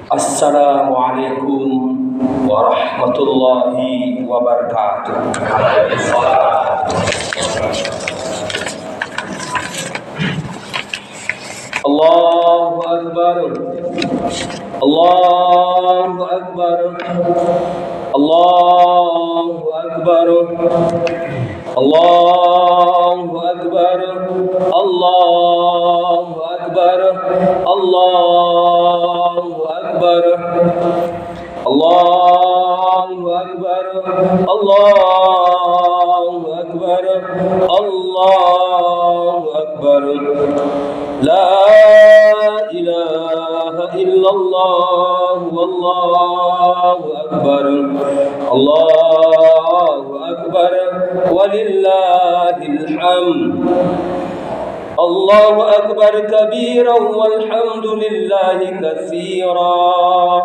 Assalamualaikum warahmatullahi wabarakatuh. Allahu Akbar. Allahu Akbar. Allahu Akbar. Allahu Akbar. Allahu Akbar. Allahu Akbar. Allahu Akbar. Allahu Akbar. Allahu Akbar. La ilaha illallah wallahu akbar. Allahu akbar walillahil hamd. Allahu akbar kabiran walhamdulillahi katsiran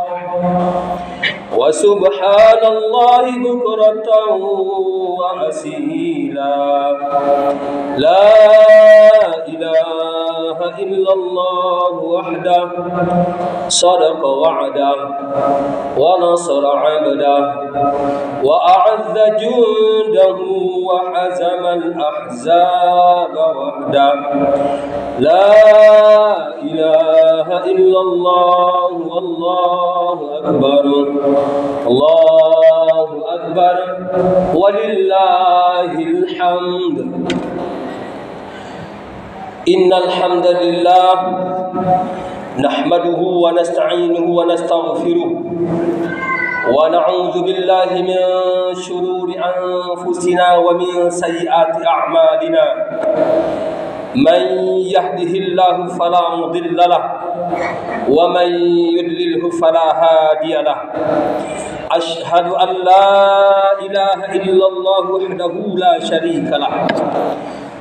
wa subhanallahi bukratan wa asila. La ilaha illallah wahdah sadaqa wa'dah wa nasara 'abdah wa a'azza jundahu wa hazama al-ahzaba wahdah. La ilaha illallah wallahu akbar. Allahu akbar walillahil hamd. Innal hamdalillah nahmaduhu wa nasta'inuhu wa nastaghfiruh wa na'udzu billahi min shururi anfusina wa min sayyiati a'malina. Man yahdihillahu fala mudilla lahu wa man yudlilhu fala hadiya lahu. Ashhadu an la ilaha illallah wahdahu la syarika lahu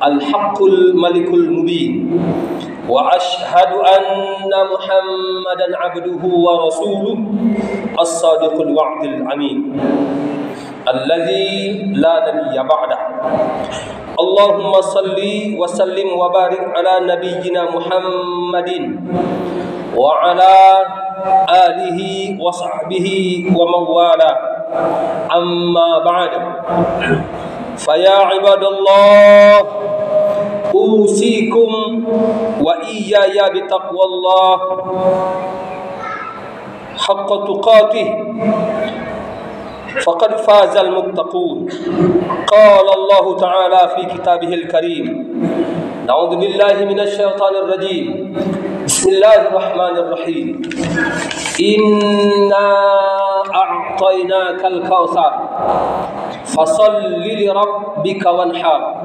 al-haqqul malikul mubin wa ashhadu anna Muhammadan abduhu wa rasuluh as-sadiqul wa'dil amin alladzi la nabiyya ba'dah. Allahumma salli wa sallim wa barik ala nabiyyina Muhammadin wa ala alihi wa sahbihi wa mawala. Amma ba'd. Faya ibadallah, usikum wa iyaya bitaqwallah haqqa tuqatih faqad fazal muttaqun. Qala Allah Ta'ala fi kitabihil karim. Na'udzu billahi minasy syaithanir rajim. Bismillahirrahmanirrahim. Inna a'tainakal kautsar fasalli li rabbika wanhar.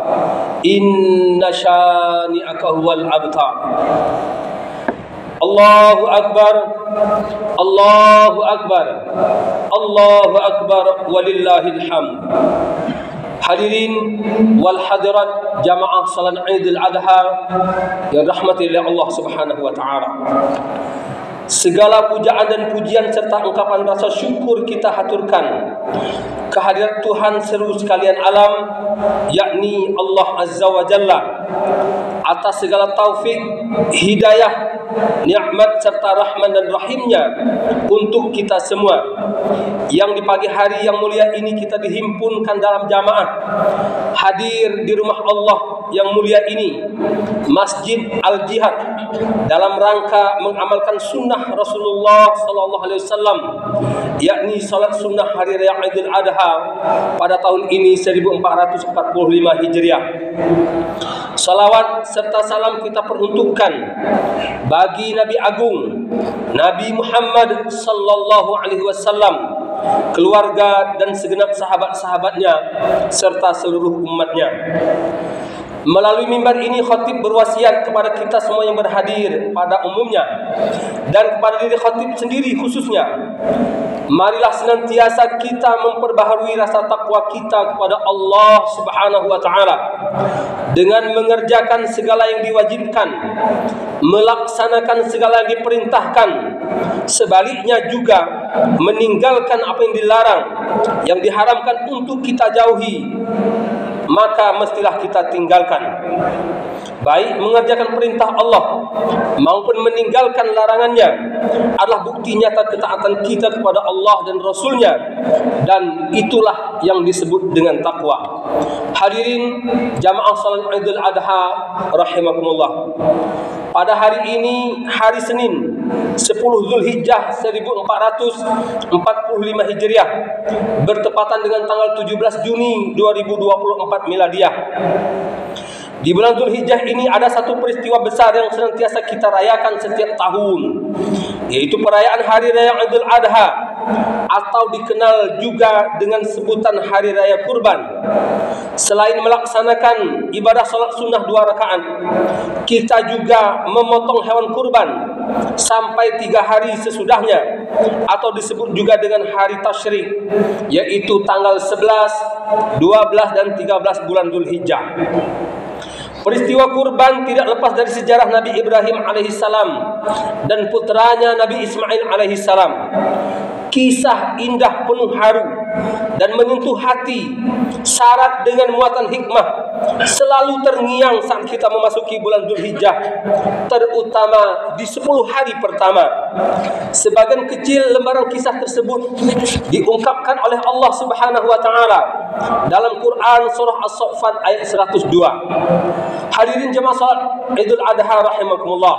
Inna syani'aka huwal abtar. Allahu akbar. Allahu akbar. Allahu akbar walillahil hamd. Hadirin wal hadirat jamaah salat Idul Adha yang dirahmati oleh Allah Subhanahu wa taala. Segala pujaan dan pujian serta ungkapan rasa syukur kita haturkan kehadirat Tuhan seluruh sekalian alam, yakni Allah Azza wa Jalla, atas segala taufik, hidayah, nikmat serta rahman dan rahimnya untuk kita semua, yang di pagi hari yang mulia ini kita dihimpunkan dalam jamaah hadir di rumah Allah yang mulia ini, Masjid Al-Jihad, dalam rangka mengamalkan sunnah Rasulullah sallallahu alaihi wasallam, yakni salat sunnah hari raya Idul Adha pada tahun ini 1445 Hijriah. Salawat serta salam kita peruntukkan bagi Nabi Agung Nabi Muhammad sallallahu alaihi wasallam, keluarga dan segenap sahabat-sahabatnya serta seluruh umatnya. Melalui mimbar ini khatib berwasiat kepada kita semua yang berhadir pada umumnya dan kepada diri khatib sendiri khususnya, marilah senantiasa kita memperbaharui rasa takwa kita kepada Allah Subhanahu wa taala dengan mengerjakan segala yang diwajibkan, melaksanakan segala yang diperintahkan, sebaliknya juga meninggalkan apa yang dilarang, yang diharamkan untuk kita jauhi. maka mestilah kita tinggalkan. Baik mengerjakan perintah Allah maupun meninggalkan larangannya adalah bukti nyata ketaatan kita kepada Allah dan Rasulnya, dan itulah yang disebut dengan takwa. Hadirin jamaah salat Idul Adha rahimakumullah. Pada hari ini, hari Senin 10 Zulhijjah 1445 Hijriah, bertepatan dengan tanggal 17 Juni 2024 Miladiah. Di bulan Zulhijjah ini ada satu peristiwa besar yang senantiasa kita rayakan setiap tahun, yaitu perayaan Hari Raya Idul Adha, atau dikenal juga dengan sebutan Hari Raya Kurban. Selain melaksanakan ibadah salat sunnah 2 rakaat, kita juga memotong hewan kurban sampai 3 hari sesudahnya, atau disebut juga dengan hari tasyrik, yaitu tanggal 11, 12 dan 13 bulan Zulhijjah. Peristiwa kurban tidak lepas dari sejarah Nabi Ibrahim alaihissalam dan putranya Nabi Ismail alaihissalam. Kisah indah penuh haru dan menyentuh hati, syarat dengan muatan hikmah, selalu terngiang saat kita memasuki bulan Dzulhijjah, terutama di 10 hari pertama. Sebagian kecil lembaran kisah tersebut diungkapkan oleh Allah Subhanahu wa taala dalam Quran surah As-Saffat ayat 102. Hadirin jemaah salat Idul Adha rahimakumullah.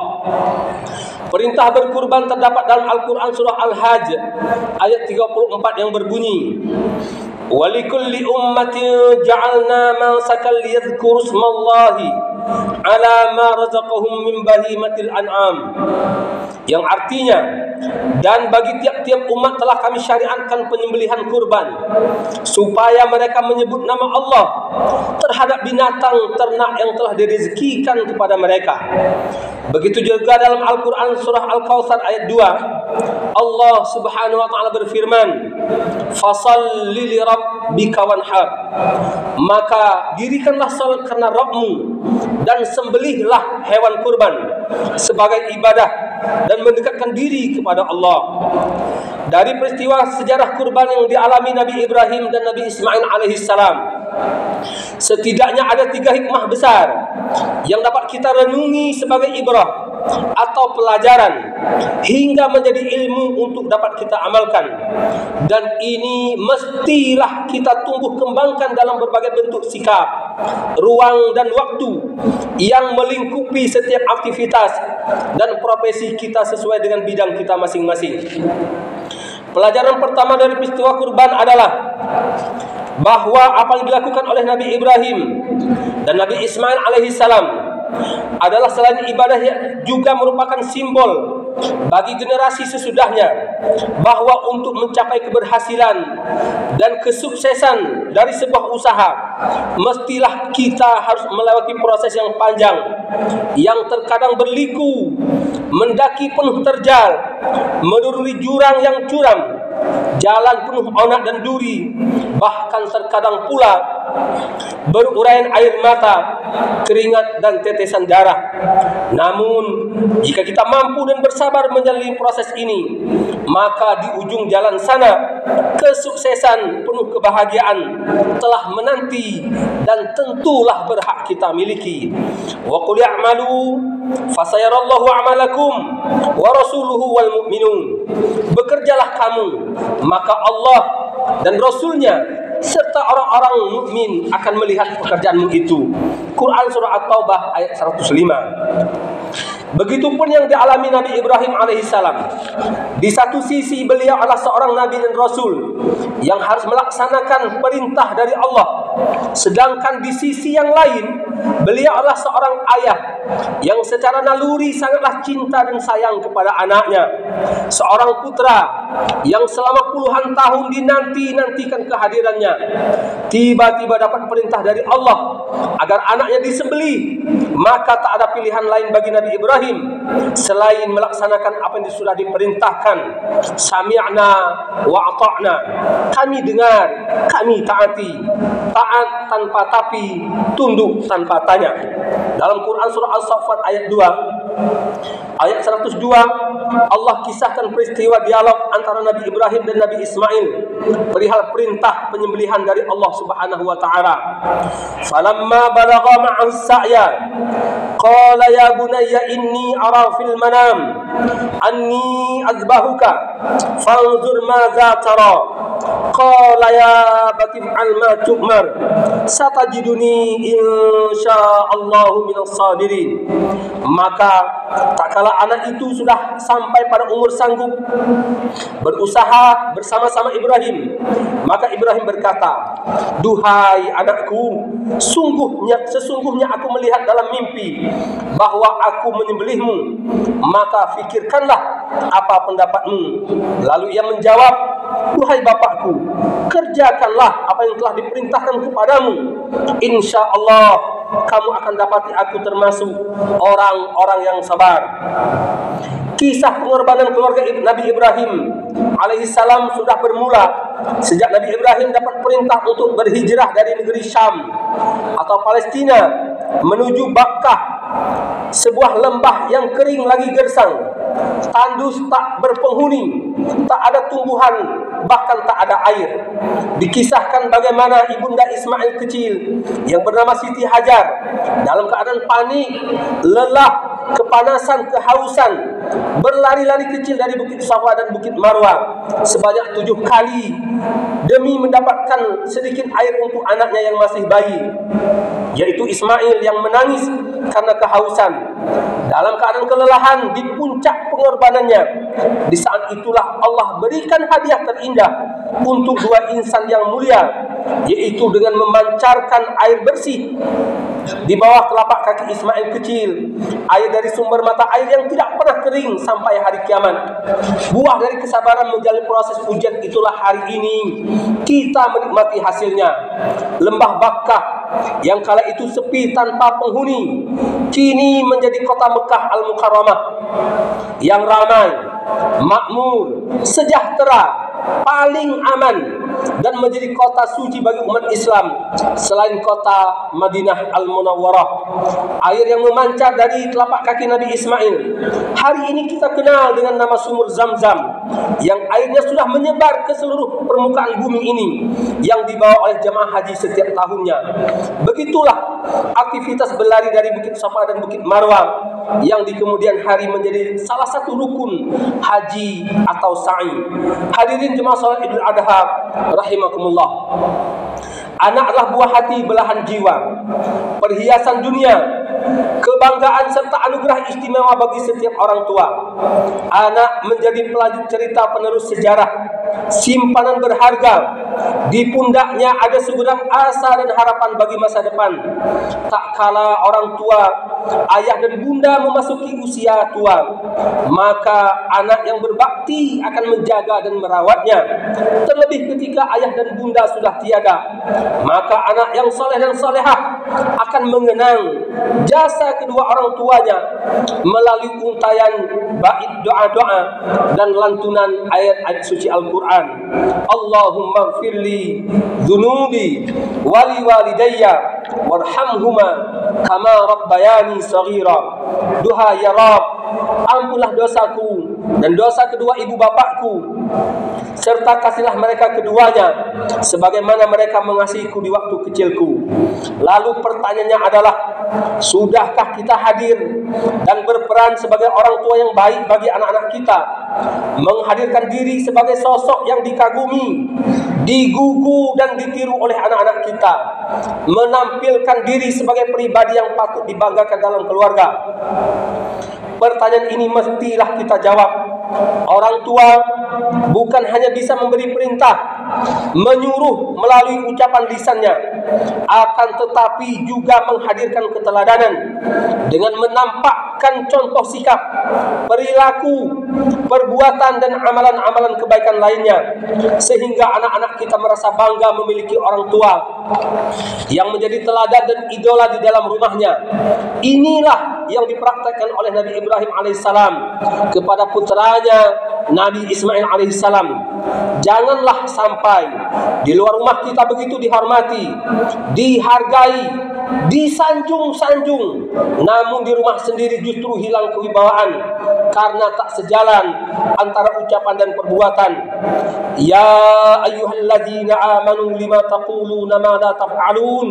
Perintah berkurban terdapat dalam Al-Quran surah Al-Hajj ayat 34 yang berbunyi, "Walikulli ummatin ja'alna mansakan liyadhkuru ismallahi ala ma razaqahum min bahimatil an'am." Yang artinya, dan bagi tiap-tiap umat telah kami syariatkan penyembelihan kurban supaya mereka menyebut nama Allah terhadap binatang ternak yang telah direzekikan kepada mereka. Begitu juga dalam Al-Quran surah Al-Kautsar ayat 2, Allah Subhanahu wa taala berfirman, "Fashalli li rabbika wanhar." Maka dirikanlah salat karena Rabbmu dan sembelihlah hewan kurban sebagai ibadah dan mendekatkan diri kepada Allah. Dari peristiwa sejarah kurban yang dialami Nabi Ibrahim dan Nabi Ismail alaihissalam, setidaknya ada 3 hikmah besar yang dapat kita renungi sebagai ibrah atau pelajaran hingga menjadi ilmu untuk dapat kita amalkan. Dan ini mestilah kita tumbuh kembangkan dalam berbagai bentuk sikap, ruang dan waktu yang melingkupi setiap aktivitas dan profesi kita sesuai dengan bidang kita masing-masing. Pelajaran pertama dari peristiwa kurban adalah bahwa apa yang dilakukan oleh Nabi Ibrahim dan Nabi Ismail alaihissalam adalah selain ibadah juga merupakan simbol bagi generasi sesudahnya bahwa untuk mencapai keberhasilan dan kesuksesan dari sebuah usaha, mestilah kita harus melewati proses yang panjang yang terkadang berliku, mendaki penuh terjal, menuruni jurang yang curam, jalan penuh onak dan duri, bahkan terkadang pula beruraian air mata, keringat dan tetesan darah. Namun jika kita mampu dan bersabar menjalani proses ini, maka di ujung jalan sana kesuksesan penuh kebahagiaan telah menanti dan tentulah berhak kita miliki. Wa qul ya'malu fasayarallahu a'malakum wa rasuluhu wal mu'minun. Bekerjalah kamu, maka Allah dan Rasulnya serta orang-orang mukmin akan melihat pekerjaanmu itu. Quran surah At-Taubah ayat 105. Begitupun yang dialami Nabi Ibrahim alaihissalam. Di satu sisi beliau adalah seorang nabi dan rasul yang harus melaksanakan perintah dari Allah, sedangkan di sisi yang lain beliau adalah seorang ayah yang secara naluri sangatlah cinta dan sayang kepada anaknya, seorang putra yang selama puluhan tahun dinantikan kehadirannya. Tiba-tiba dapat perintah dari Allah agar anaknya disembelih, maka tak ada pilihan lain bagi Nabi Ibrahim selain melaksanakan apa yang sudah diperintahkan. Sami'na wa ata'na, kami dengar, kami taati. Taat tanpa tapi, tunduk tanpa tanya. Dalam Quran surah Al-Saffat ayat 2, ayat 102 Allah kisahkan peristiwa dialog antara Nabi Ibrahim dan Nabi Ismail perihal perintah penyembelihan dari Allah Subhanahu wa taala. Falamma balagha ma'ahu as-sa'ya qala ya bunayya inni ara fil manam anni azbahuka fanzur madza tara. Qala ya batif'al ma tu'mar satajiduni insyaallahu minas sabirin. Maka tak kala anak itu sudah sampai pada umur sanggup berusaha bersama-sama Ibrahim, maka Ibrahim berkata, duhai anakku, sesungguhnya aku melihat dalam mimpi bahwa aku menyembelihmu, maka fikirkanlah apa pendapatmu. Lalu ia menjawab, duhai bapakku, kerjakanlah apa yang telah diperintahkan kepadamu. InsyaAllah kamu akan dapati aku termasuk orang-orang yang sabar. Kisah pengorbanan keluarga Nabi Ibrahim alaihissalam sudah bermula sejak Nabi Ibrahim dapat perintah untuk berhijrah dari negeri Syam atau Palestina menuju Bakkah, sebuah lembah yang kering lagi gersang, tandus tak berpenghuni, tak ada tumbuhan, bahkan tak ada air. Dikisahkan bagaimana ibunda Ismail kecil yang bernama Siti Hajar dalam keadaan panik, lelah, kepanasan, kehausan, berlari-lari kecil dari Bukit Safa dan Bukit Marwah sebanyak 7 kali demi mendapatkan sedikit air untuk anaknya yang masih bayi, yaitu Ismail yang menangis karena kehausan. Dalam keadaan kelelahan di puncak pengorbanannya, di saat itulah Allah berikan hadiah terindah untuk 2 insan yang mulia, yaitu dengan memancarkan air bersih di bawah telapak kaki Ismail kecil, air dari sumber mata air yang tidak pernah kering sampai hari kiamat. Buah dari kesabaran menjalani proses ujian itulah hari ini kita menikmati hasilnya. Lembah Bakkah yang kala itu sepi tanpa penghuni, kini menjadi kota Mekah Al-Mukarramah yang ramai, makmur, sejahtera, paling aman, dan menjadi kota suci bagi umat Islam selain kota Madinah Al-Munawwarah. Air yang memancar dari telapak kaki Nabi Ismail hari ini kita kenal dengan nama sumur Zam-Zam, yang airnya sudah menyebar ke seluruh permukaan bumi ini, yang dibawa oleh jemaah haji setiap tahunnya. Begitulah aktivitas berlari dari Bukit Safa dan Bukit Marwah yang di kemudian hari menjadi salah satu rukun haji atau sa'i. Hadirin jemaah salat Idul Adha rahimakumullah. Anak adalah buah hati belahan jiwa, perhiasan dunia, kebanggaan serta anugerah istimewa bagi setiap orang tua. Anak menjadi pelaju cerita penerus sejarah, simpanan berharga. Di pundaknya ada segudang asa dan harapan bagi masa depan. Tak kala orang tua, ayah dan bunda memasuki usia tua, maka anak yang berbakti akan menjaga dan merawatnya. Terlebih ketika ayah dan bunda sudah tiada, maka anak yang soleh dan solehah akan mengenang jasa kedua orang tuanya melalui untayan bait doa-doa dan lantunan ayat-ayat suci Al-Quran. Allahumma gfirli dhunubi wali walidayya warhamhuma kama rabbayani saghira. Duhai ya Rabb, ampunlah dosaku dan dosa kedua ibu bapakku, serta kasihlah mereka keduanya sebagaimana mereka mengasihiku di waktu kecilku. Lalu pertanyaannya adalah, sudahkah kita hadir dan berperan sebagai orang tua yang baik bagi anak-anak kita, menghadirkan diri sebagai sosok yang dikagumi, digugu dan ditiru oleh anak-anak kita, menampilkan diri sebagai pribadi yang patut dibanggakan dalam keluarga? Pertanyaan ini mestilah kita jawab. Orang tua bukan hanya bisa memberi perintah, menyuruh melalui ucapan lisannya, akan tetapi juga menghadirkan keteladanan dengan menampakkan contoh sikap, perilaku, perbuatan dan amalan-amalan kebaikan lainnya, sehingga anak-anak kita merasa bangga memiliki orang tua yang menjadi teladan dan idola di dalam rumahnya. Inilah yang dipraktekkan oleh Nabi Ibrahim alaihissalam kepada putranya Nabi Ismail alaihissalam. Janganlah sampai di luar rumah kita begitu dihormati, dihargai, disanjung-sanjung, namun di rumah sendiri justru hilang kewibawaan, karena tak sejalan antara ucapan dan perbuatan. Ya ayyuhalladzina amanu lima taquluna ma la taf'alun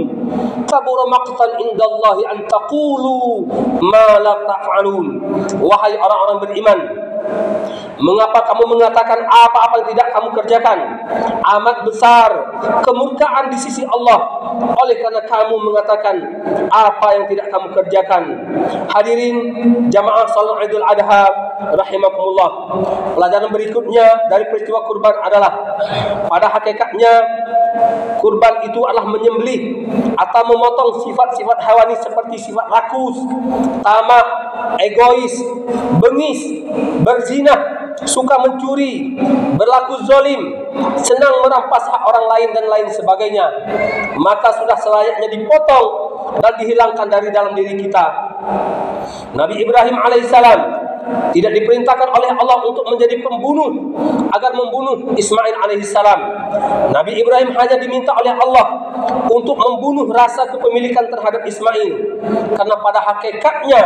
kabura maqtan indallahi an taqulu ma la taf'alun. Wahai orang-orang beriman, mengapa kamu mengatakan apa-apa yang tidak kamu kerjakan? Amat besar kemurkaan di sisi Allah oleh karena kamu mengatakan apa yang tidak kamu kerjakan. Hadirin jamaah salat Idul Adha rahimakumullah. Pelajaran berikutnya dari peristiwa kurban adalah pada hakikatnya kurban itu adalah menyembelih atau memotong sifat-sifat hawani seperti sifat rakus, tamak, egois, bengis, berzina, suka mencuri, berlaku zalim, senang merampas hak orang lain dan lain sebagainya. Maka sudah selayaknya dipotong dan dihilangkan dari dalam diri kita. Nabi Ibrahim alaihissalam tidak diperintahkan oleh Allah untuk menjadi pembunuh agar membunuh Ismail alaihissalam. Nabi Ibrahim hanya diminta oleh Allah untuk membunuh rasa kepemilikan terhadap Ismail, karena pada hakikatnya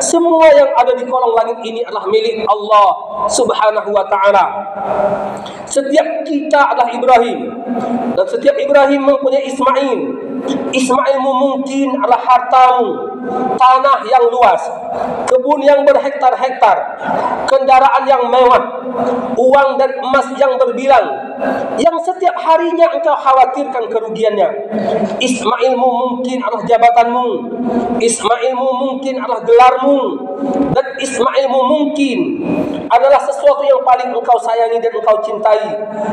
semua yang ada di kolong langit ini adalah milik Allah subhanahu wa ta'ala. Setiap kita adalah Ibrahim, dan setiap Ibrahim mempunyai Ismail. Ismailmu mungkin adalah hartamu, tanah yang luas, kebun yang berhektar-hektar, kendaraan yang mewah, uang dan emas yang berbilang, yang setiap harinya engkau khawatirkan kerugiannya. Ismailmu mungkin adalah jabatanmu, Ismailmu mungkin adalah gelarmu, dan Ismailmu mungkin adalah sesuatu yang paling engkau sayangi dan engkau cintai,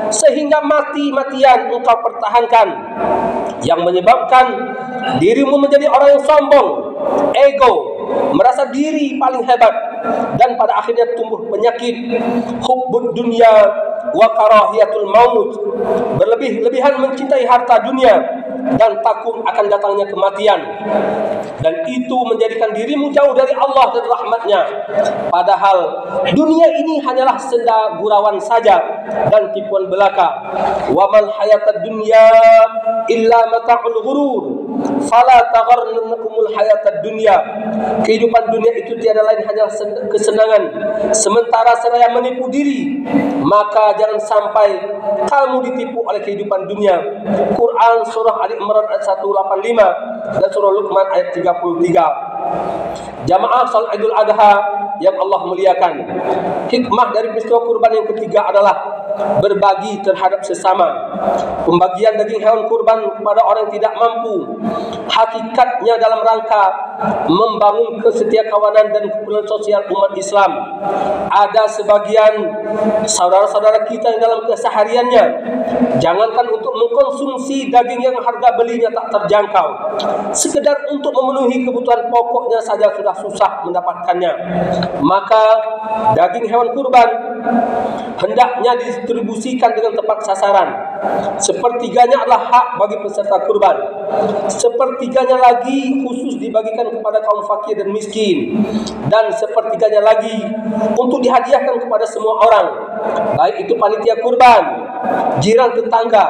sehingga mati-matian engkau pertahankan, yang menyebabkan dirimu menjadi orang yang sombong, ego, merasa diri paling hebat, dan pada akhirnya tumbuh penyakit hubbud dunya wa karahiyatul maut, berlebih-lebihan mencintai harta dunia dan takut akan datangnya kematian, dan itu menjadikan dirimu jauh dari Allah dan rahmatnya. Padahal dunia ini hanyalah senda gurauan saja dan tipuan belaka. Wa mal hayatad dunya illa mata'ul ghurur fala tagharrannakumul hayatad dunya. Kehidupan dunia itu tiada lain hanya kesenangan sementara seraya menipu diri, maka jangan sampai kamu ditipu oleh kehidupan dunia. Quran surah Ali Imran ayat 185 dan surah Luqman ayat 33. Jamaah salat Idul Adha yang Allah muliakan, hikmah dari peristiwa kurban yang ketiga adalah berbagi terhadap sesama. Pembagian daging hewan kurban kepada orang yang tidak mampu hakikatnya dalam rangka membangun kesetiakawanan dan kepedulian sosial umat Islam. Ada sebagian saudara-saudara kita yang dalam kesehariannya, jangankan untuk mengkonsumsi daging yang harga belinya tak terjangkau, sekedar untuk memenuhi kebutuhan pokoknya saja sudah susah mendapatkannya. Maka daging hewan kurban hendaknya didistribusikan dengan tepat sasaran. Sepertiganya adalah hak bagi peserta kurban, sepertiganya lagi khusus dibagikan kepada kaum fakir dan miskin, dan sepertiganya lagi untuk dihadiahkan kepada semua orang, baik itu panitia kurban, jiran tetangga,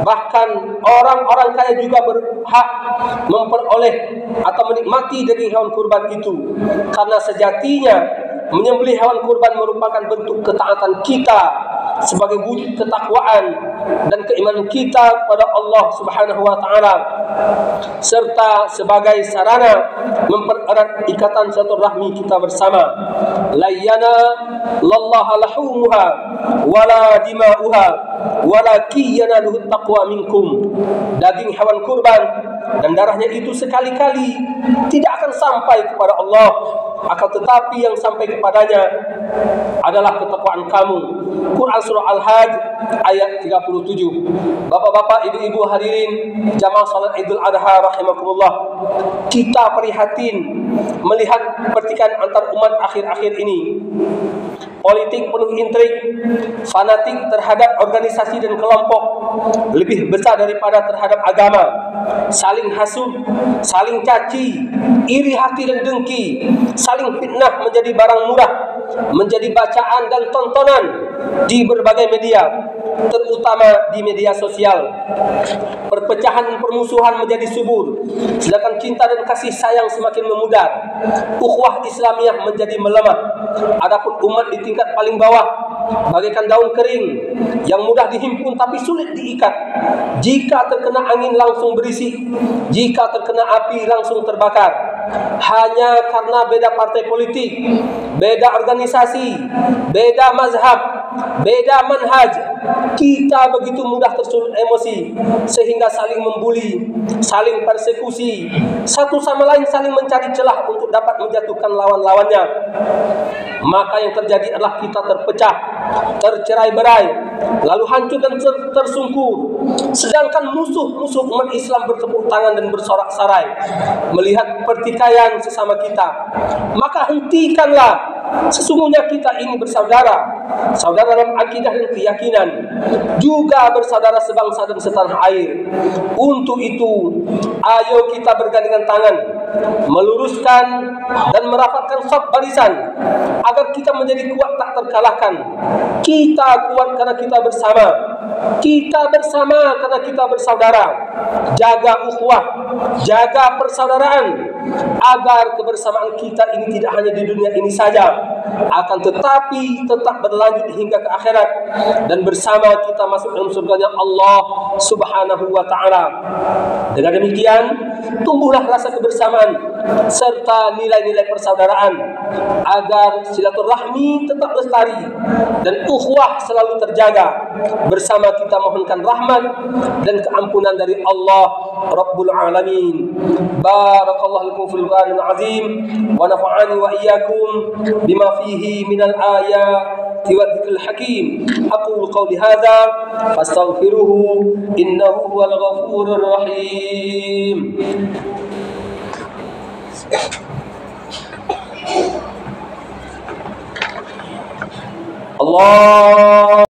bahkan orang-orang kaya juga berhak memperoleh atau menikmati daging hewan kurban itu, karena sejatinya menyembelih hewan kurban merupakan bentuk ketaatan kita sebagai wujud ketakwaan dan keimanan kita kepada Allah Subhanahu wa taala, serta sebagai sarana mempererat ikatan silaturahmi kita bersama. Layyana lallaha lahumuha wala dima'uha walakiyyana luhut taqwa minkum. Daging hewan kurban dan darahnya itu sekali-kali tidak akan sampai kepada Allah, akan tetapi yang sampai kepadanya adalah ketakwaan kamu. Quran surah Al-Hajj ayat 37. Bapak-bapak, ibu-ibu hadirin jamaah salat Idul Adha rahimakumullah, kita prihatin melihat pertikaian antar umat akhir-akhir ini. Politik penuh intrik, fanatik terhadap organisasi dan kelompok lebih besar daripada terhadap agama, saling hasud, saling caci, iri hati dan dengki, saling fitnah menjadi barang murah, menjadi bacaan dan tontonan di berbagai media. terutama di media sosial. Perpecahan permusuhan menjadi subur, sedangkan cinta dan kasih sayang semakin memudar. Ukhuwah Islamiyah menjadi melemah. Adapun umat di tingkat paling bawah bagaikan daun kering yang mudah dihimpun tapi sulit diikat. Jika terkena angin langsung berisik, jika terkena api langsung terbakar. Hanya karena beda partai politik, beda organisasi, beda mazhab, beda manhaj, kita begitu mudah tersulut emosi sehingga saling membuli, saling persekusi, satu sama lain saling mencari celah untuk dapat menjatuhkan lawan-lawannya. Maka yang terjadi adalah kita terpecah, tercerai-berai, lalu hancur dan tersungkur. Sedangkan musuh-musuh umat Islam bertepuk tangan dan bersorak-sarai melihat pertikaian sesama kita. Maka hentikanlah. Sesungguhnya kita ini bersaudara, saudara dalam akidah dan keyakinan, juga bersaudara sebangsa dan setanah air. Untuk itu, ayo kita bergandengan tangan, meluruskan dan merapatkan saf barisan agar kita menjadi kuat tak terkalahkan. Kita kuat karena kita bersama. Kita bersama karena kita bersaudara. Jaga ukhuwah, jaga persaudaraan, agar kebersamaan kita ini tidak hanya di dunia ini saja, akan tetapi tetap berlanjut hingga ke akhirat, dan bersama kita masuk dalam surganya Allah Subhanahu wa ta'ala. Dengan demikian, tumbuhlah rasa kebersamaan serta nilai-nilai persaudaraan, agar silaturahmi tetap lestari dan ukhuwah selalu terjaga. Bersama kita mohonkan rahmat dan keampunan dari Allah Rabbul Alamin. Barakallahu lakum fil Qur'anil azim wa nafa'ani wa iyyakum bima fihi minal ayati wa dzikril hakim. Aqulu qawli hadza fastaghfiruhu innahu huwal ghafurur rahim. Allah